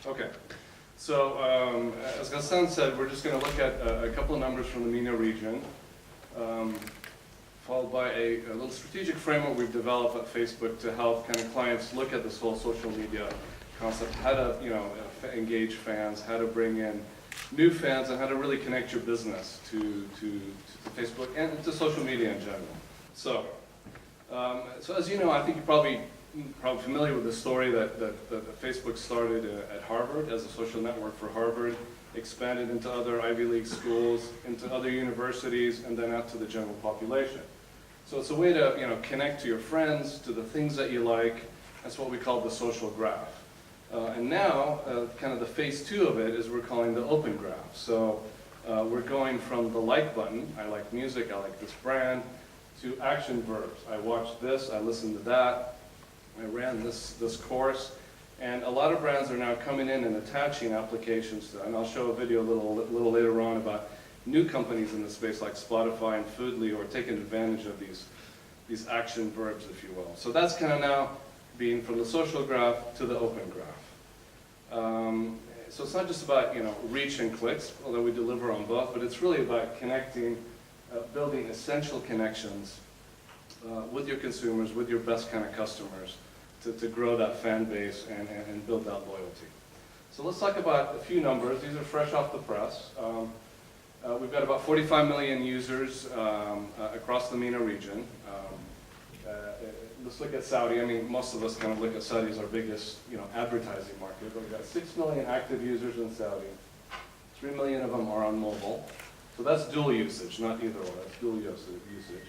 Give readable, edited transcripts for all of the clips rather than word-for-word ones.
Okay. So, as Ghassan said, we're just going to look at a couple of numbers from the MENA region, followed by a little strategic framework we've developed at Facebook to help kind of clients look at this whole social media concept, how to engage fans, how to bring in new fans, and how to really connect your business to Facebook and to social media in general. So, so as you know, I think you're probably familiar with the story that Facebook started at Harvard as a social network for Harvard, expanded into other Ivy League schools, into other universities, and then out to the general population. So it's a way to connect to your friends, to the things that you like. That's what we call the social graph. And now, kind of the phase 2 of it is we're calling the open graph. So we're going from the like button, I like music, I like this brand, to action verbs. I watched this, I listened to that, I ran this course. And a lot of brands are now coming in and attaching applications to, and I'll show a video a little later on about new companies in the space like Spotify and Foodly, or taking advantage of these action verbs, if you will. So that's kind of now being from the social graph to the open graph. So it's not just about reach and clicks, although we deliver on both, but it's really about connecting, building essential connections with your consumers, with your best kind of customers, to grow that fan base and build that loyalty. So let's talk about a few numbers. These are fresh off the press. We've got about 45 million users across the MENA region. Let's look at Saudi. I mean, most of us kind of look at Saudi as our biggest, advertising market. But we've got 6 million active users in Saudi. 3 million of them are on mobile. So that's dual usage, not either or. That's dual usage.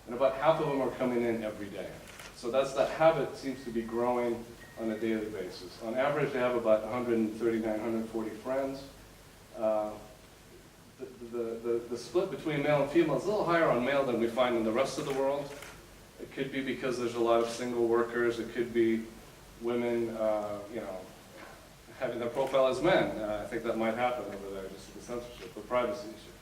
And about half of them are coming in every day. So that habit seems to be growing on a daily basis. On average, they have about 139, 140 friends. The split between male and female is a little higher on male than we find in the rest of the world. It could be because there's a lot of single workers. It could be women, having their profile as men. I think that might happen over there, just with censorship, for privacy issues.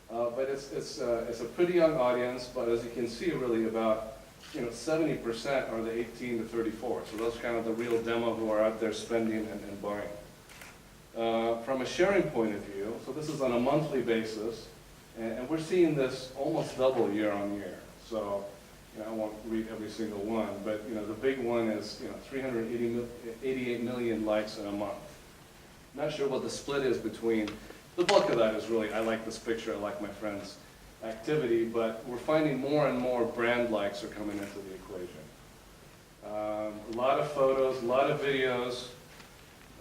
But it's a pretty young audience. But as you can see, really about 70% are the 18 to 34. So those are kind of the real demo who are out there spending and buying. From a sharing point of view, so this is on a monthly basis, and we're seeing this almost double year on year. So I won't read every single one, but the big one is 388 million likes in a month. Not sure what the split is between. The bulk of that is really, I like this picture, I like my friend's activity, but we're finding more and more brand likes are coming into the equation. A lot of photos, a lot of videos.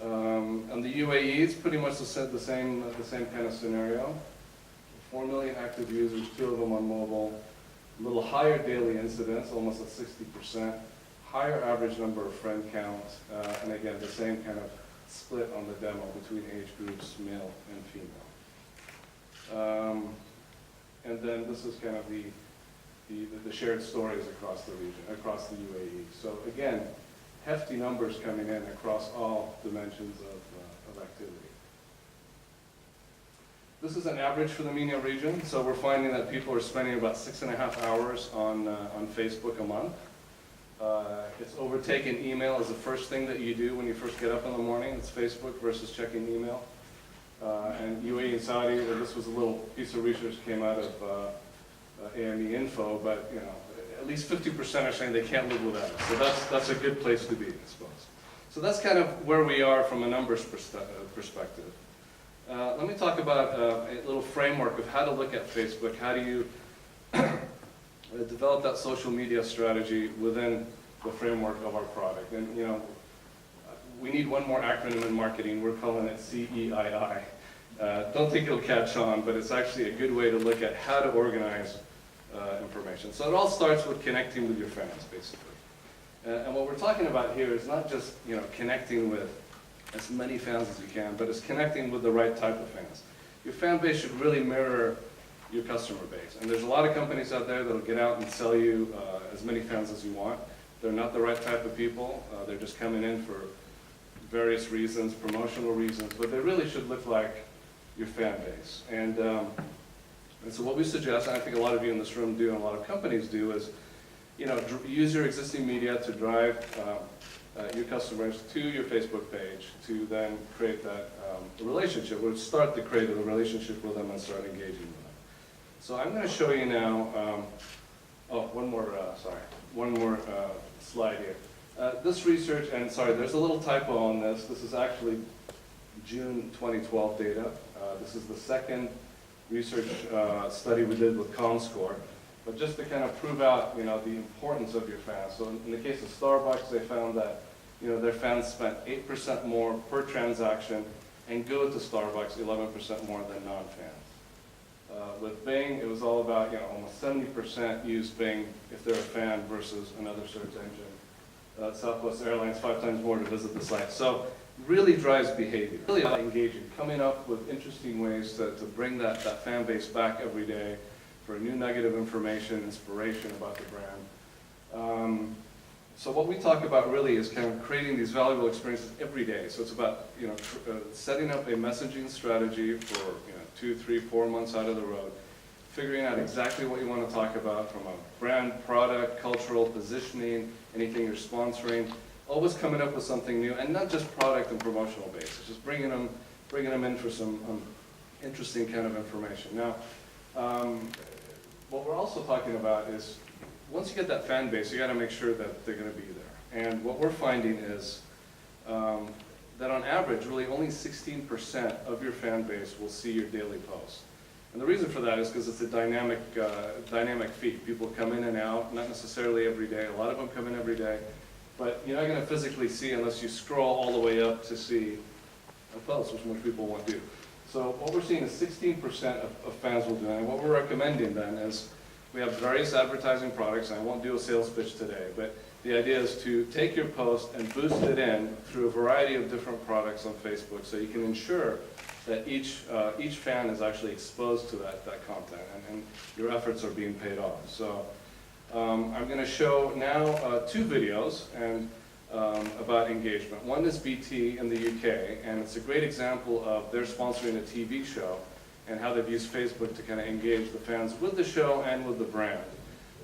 And the UAE is pretty much the same kind of scenario. 4 million active users, 2 of them on mobile. A little higher daily incidence, almost at 60%. Higher average number of friend count, and again, the same kind of split on the demo between age groups, male and female. And then this is kind of the shared stories across the region, across the UAE. So again, hefty numbers coming in across all dimensions of activity. This is an average for the MENA region. So we're finding that people are spending about 6.5 hours on Facebook a month. It's overtaken email as the first thing that you do when you first get up in the morning. It's Facebook versus checking email. And UAE and Saudi, this was a little piece of research came out of AME Info, but at least 50% are saying they can't live without it. So that's a good place to be, I suppose. So that's kind of where we are from a numbers perspective. Let me talk about a little framework of how to look at Facebook. How do you develop that social media strategy within the framework of our product? And we need one more acronym in marketing. We're calling it CEII. Don't think it'll catch on, but it's actually a good way to look at how to organize information. So it all starts with connecting with your fans, basically. And what we're talking about here is not just connecting with as many fans as you can, but it's connecting with the right type of fans. Your fan base should really mirror your customer base. And there's a lot of companies out there that'll get out and sell you as many fans as you want. They're not the right type of people. They're just coming in for various reasons, promotional reasons, but they really should look like your fan base. And so what we suggest, and I think a lot of you in this room do, and a lot of companies do, is use your existing media to drive your customers to your Facebook page to then create that relationship, or start to create a relationship with them and start engaging with them. So I'm going to show you now, one more slide here. This research, and sorry, there's a little typo on this. This is actually June 2012 data. This is the second research study we did with ComScore. But just to kind of prove out, the importance of your fans. So in the case of Starbucks, they found that, their fans spent 8% more per transaction and go to Starbucks 11% more than non-fans. With Bing, it was all about, almost 70% use Bing if they're a fan versus another search engine. Southwest Airlines, 5 times more to visit the site. So really drives behavior, really engaging, coming up with interesting ways to bring that fan base back every day for new nugget of information, inspiration about the brand. So what we talk about really is kind of creating these valuable experiences every day. So it's about setting up a messaging strategy for 2, 3, 4 months out of the road, figuring out exactly what you want to talk about from a brand, product, cultural positioning, anything you're sponsoring, always coming up with something new, and not just product and promotional basis, just bringing them in for some interesting kind of information. Now, what we're also talking about is, once you get that fan base, you got to make sure that they're going to be there. And what we're finding is that on average, really only 16% of your fan base will see your daily post. And the reason for that is because it's a dynamic feed. People come in and out, not necessarily every day. A lot of them come in every day. But you're not going to physically see unless you scroll all the way up to see a post, which most people won't do. So what we're seeing is 16% of fans will do it. And what we're recommending then is we have various advertising products, and I won't do a sales pitch today, but the idea is to take your post and boost it in through a variety of different products on Facebook, so you can ensure that each fan is actually exposed to that content, and your efforts are being paid off. So I'm going to show now 2 videos about engagement. One is BT in the UK, and it's a great example of they're sponsoring a TV show and how they've used Facebook to kind of engage the fans with the show and with the brand.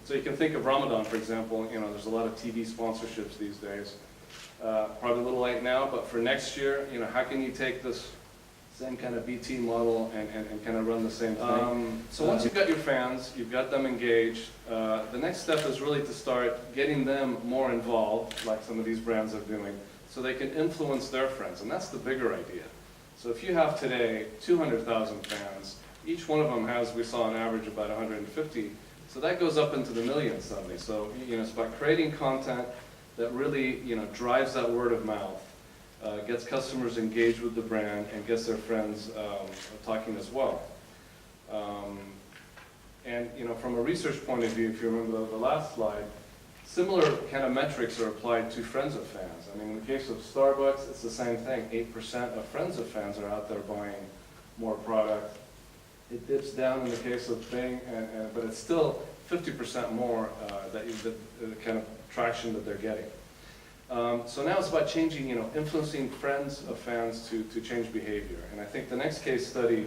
So you can think of Ramadan, for example. There's a lot of TV sponsorships these days. Probably a little late now, but for next year, how can you take this same kind of BT model and kind of run the same thing? So once you've got your fans, you've got them engaged, the next step is really to start getting them more involved, like some of these brands are doing, so they can influence their friends, and that's the bigger idea. So if you have today 200,000 fans, each one of them has, we saw on average, about 150, so that goes up into the millions suddenly. So it's about creating content that really drives that word of mouth, gets customers engaged with the brand, and gets their friends talking as well. And from a research point of view, if you remember the last slide, similar kind of metrics are applied to friends of fans. I mean, in the case of Starbucks, it's the same thing. 8% of friends of fans are out there buying more product. It dips down in the case of Bing, but it's still 50% more the kind of traction that they're getting. So now it's about changing, influencing friends of fans to change behavior. And I think the next case study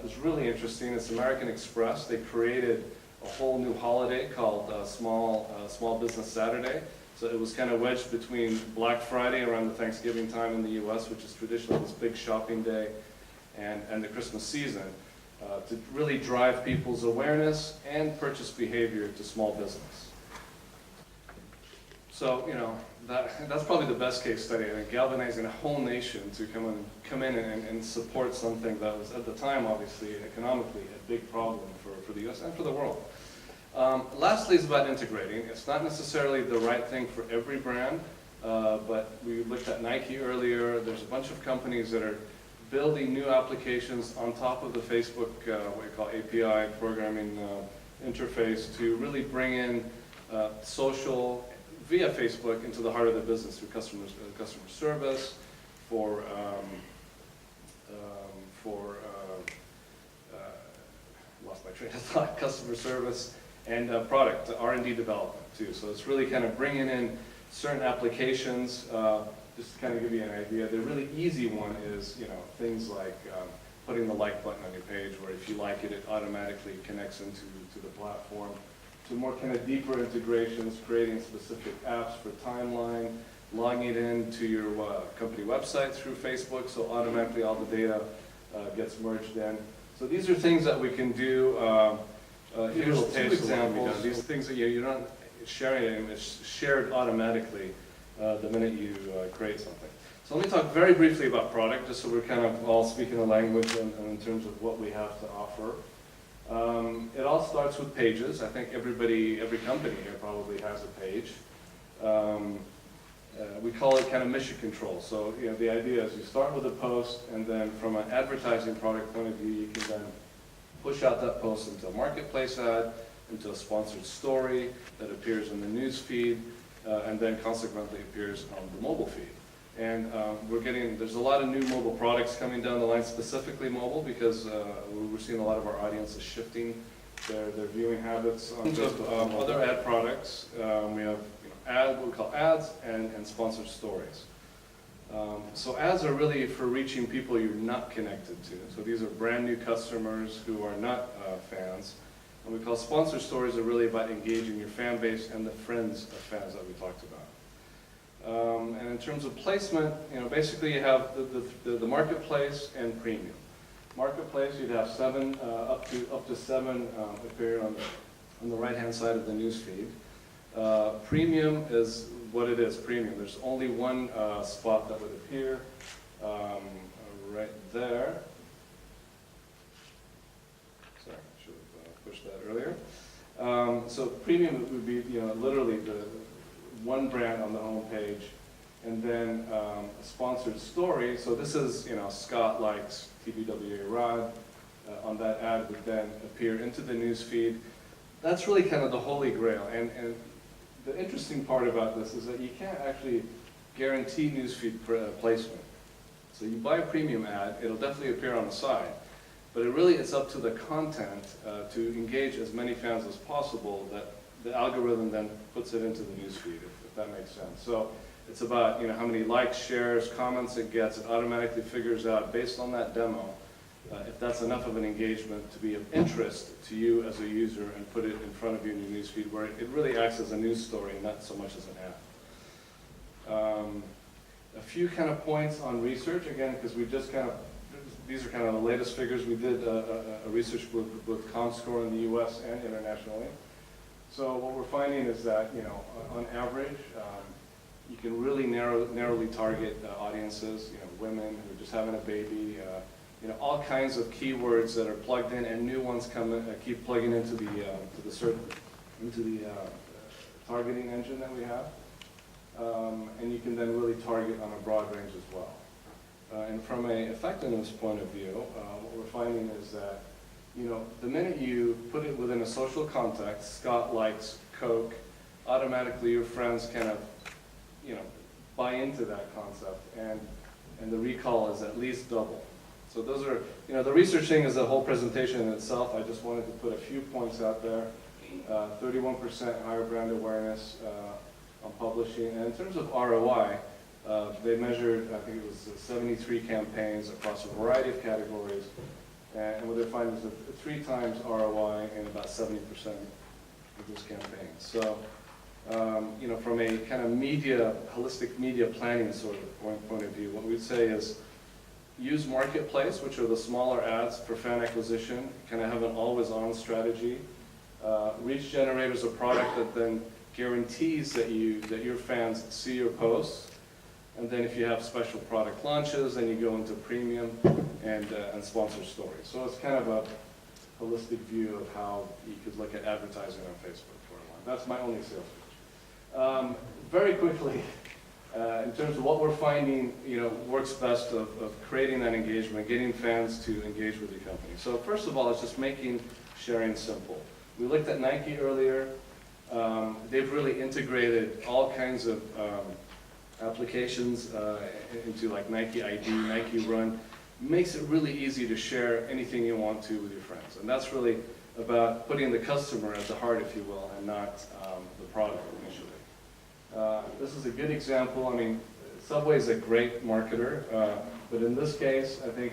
is really interesting. It's American Express. They created a whole new holiday called Small Business Saturday. So it was kind of wedged between Black Friday around the Thanksgiving time in the US, which is traditionally this big shopping day, and the Christmas season, to really drive people's awareness and purchase behavior to small business. So, that's probably the best case study. I think galvanizing a whole nation to come in and support something that was, at the time, obviously, economically, a big problem for the US and for the world. Lastly is about integrating. It's not necessarily the right thing for every brand, but we looked at Nike earlier. There's a bunch of companies that are building new applications on top of the Facebook, what we call API programming interface, to really bring in social via Facebook into the heart of the business through customer service, for lost my train of thought, customer service, and product, R&D development too. So it's really kind of bringing in certain applications. Just to kind of give you an idea, the really easy one is things like putting the like button on your page, where if you like it, it automatically connects into the platform. To more kind of deeper integrations, creating specific apps for timeline, logging in to your company website through Facebook, so automatically all the data gets merged in. So these are things that we can do. Here's two examples. These things that you're not sharing it, it's shared automatically the minute you create something. So let me talk very briefly about product, just so we're kind of all speaking the language in terms of what we have to offer. It all starts with pages. I think every company here probably has a page. We call it kind of mission control. So the idea is you start with a post, and then from an advertising product point of view, you can then push out that post into a marketplace ad, into a sponsored story that appears in the news feed, and then consequently appears on the mobile feed. And there's a lot of new mobile products coming down the line, specifically mobile, because we're seeing a lot of our audience is shifting their viewing habits. In terms of other ad products, we have what we call ads and sponsored stories. So ads are really for reaching people you're not connected to. So these are brand new customers who are not fans. And we call sponsored stories are really about engaging your fan base and the friends of fans that we talked about. And in terms of placement, basically you have the marketplace and premium. Marketplace, you'd have up to seven appear on the right-hand side of the news feed. Premium is what it is, premium. There's only one spot that would appear right there. Sorry, I should have pushed that earlier. So premium would be literally the one brand on the home page, and then a sponsored story. So this is Scott likes TBWA RAAD. On that ad would then appear into the news feed. That's really kind of the holy grail. And the interesting part about this is that you can't actually guarantee newsfeed placement. So you buy a premium ad, it'll definitely appear on the side, but it's up to the content to engage as many fans as possible that the algorithm then puts it into the newsfeed, if that makes sense. So it's about how many likes, shares, comments it gets. It automatically figures out based on that demo if that's enough of an engagement to be of interest to you as a user, and put it in front of you in your newsfeed, where it really acts as a news story, not so much as an ad. A few kind of points on research, again, because we just these are kind of the latest figures. We did a research with ComScore in the US and internationally. So what we're finding is that, on average, you can really narrowly target audiences, women who are just having a baby, all kinds of keywords that are plugged in, and new ones keep plugging into the targeting engine that we have, and you can then really target on a broad range as well. And from an effectiveness point of view, what we're finding is that the minute you put it within a social context, Scott likes Coke, automatically your friends kind of buy into that concept, and the recall is at least double. So those are, the research thing is a whole presentation in itself. I just wanted to put a few points out there. 31% higher brand awareness on publishing. And in terms of ROI, they measured, I think it was 73 campaigns across a variety of categories. And what they're finding is a 3 times ROI in about 70% of those campaigns. So, from a kind of holistic media planning sort of point of view, what we'd say is, use marketplace, which are the smaller ads for fan acquisition, kind of have an always-on strategy. Reach generator is a product that then guarantees that your fans see your posts. And then if you have special product launches, then you go into premium and sponsored stories. So it's kind of a holistic view of how you could look at advertising on Facebook for a while. That's my only sales pitch. Very quickly, in terms of what we're finding, works best of creating that engagement, getting fans to engage with your company. So first of all, it's just making sharing simple. We looked at Nike earlier. They've really integrated all kinds of applications into like Nike ID, Nike Run. Makes it really easy to share anything you want to with your friends. And that's really about putting the customer at the heart, if you will, and not the product initially. This is a good example. I mean, Subway is a great marketer, but in this case, I think,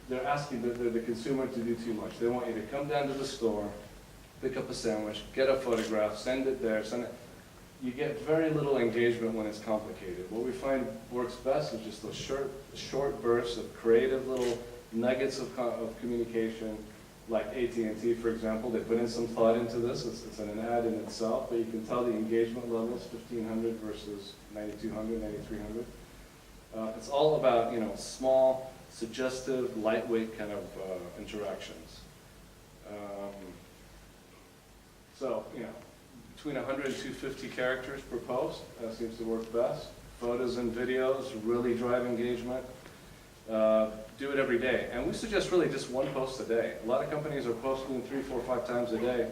they're asking the consumer to do too much. They want you to come down to the store, pick up a sandwich, get a photograph, send it there, you get very little engagement when it's complicated. What we find works best is just those short bursts of creative little nuggets of communication, like AT&T, for example. They put in some thought into this. It's an ad in itself, but you can tell the engagement levels, 1,500 versus 9,200, 9,300. It's all about, you know, small, suggestive, lightweight kind of interactions. So, you know, between 100 and 250 characters per post seems to work best. Photos and videos really drive engagement. Do it every day. And we suggest really just one post a day. A lot of companies are posting 3, 4, 5 times a day.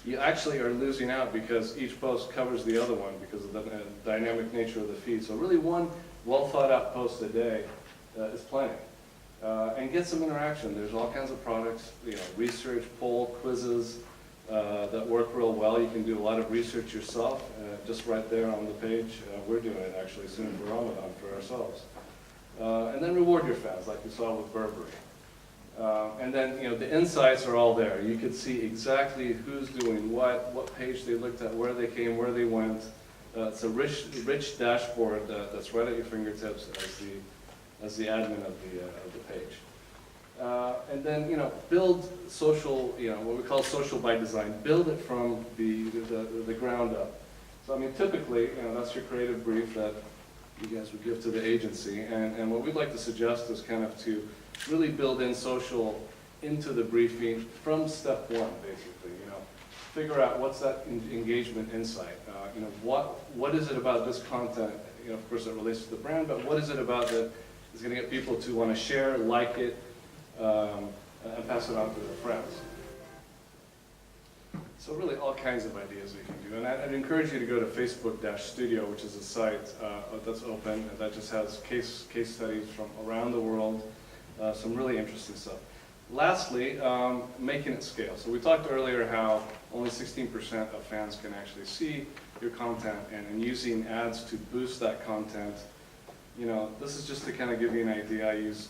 You actually are losing out because each post covers the other one because of the dynamic nature of the feed. So really one well thought out post a day is plenty. And get some interaction. There's all kinds of products, you know, research, poll, quizzes that work real well. You can do a lot of research yourself, just right there on the page. We're doing it actually soon for Ramadan for ourselves. And then reward your fans, like you saw with Burberry. And then, you know, the insights are all there. You could see exactly who's doing what page they looked at, where they came, where they went. It's a rich dashboard that's right at your fingertips as the admin of the page. And then, you know, build social, you know, what we call social by design. Build it from the ground up. So, I mean, typically, you know, that's your creative brief that you guys would give to the agency. And what we'd like to suggest is kind of to really build in social into the briefing from step one, basically. You know, figure out what's that engagement insight. You know, what is it about this content? You know, of course, it relates to the brand, but what is it about that is going to get people to want to share, like it, and pass it on to their friends? So really all kinds of ideas we can do. And I'd encourage you to go to Facebook-Studio, which is a site that's open, and that just has case studies from around the world, some really interesting stuff. Lastly, making it scale. So we talked earlier how only 16% of fans can actually see your content, and using ads to boost that content. You know, this is just to kind of give you an idea. I used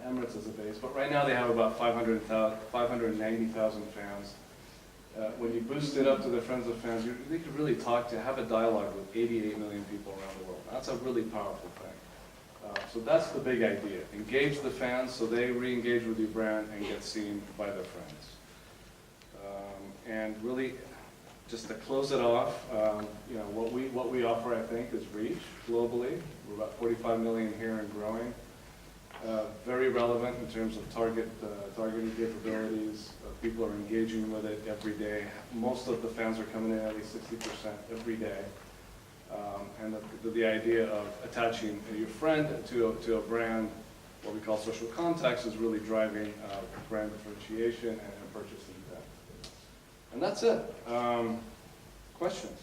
Emirates as a base, but right now they have about 590,000 fans. When you boost it up to the friends of fans, they could really have a dialogue with 88 million people around the world. That's a really powerful thing. So that's the big idea. Engage the fans so they re-engage with your brand and get seen by their friends. And really, just to close it off, you know, what we offer, I think, is reach globally. We're about 45 million here and growing. Very relevant in terms of targeting capabilities. People are engaging with it every day. Most of the fans are coming in at least 60% every day. And the idea of attaching your friend to a brand, what we call social context, is really driving brand differentiation and purchase intent. And that's it. Questions?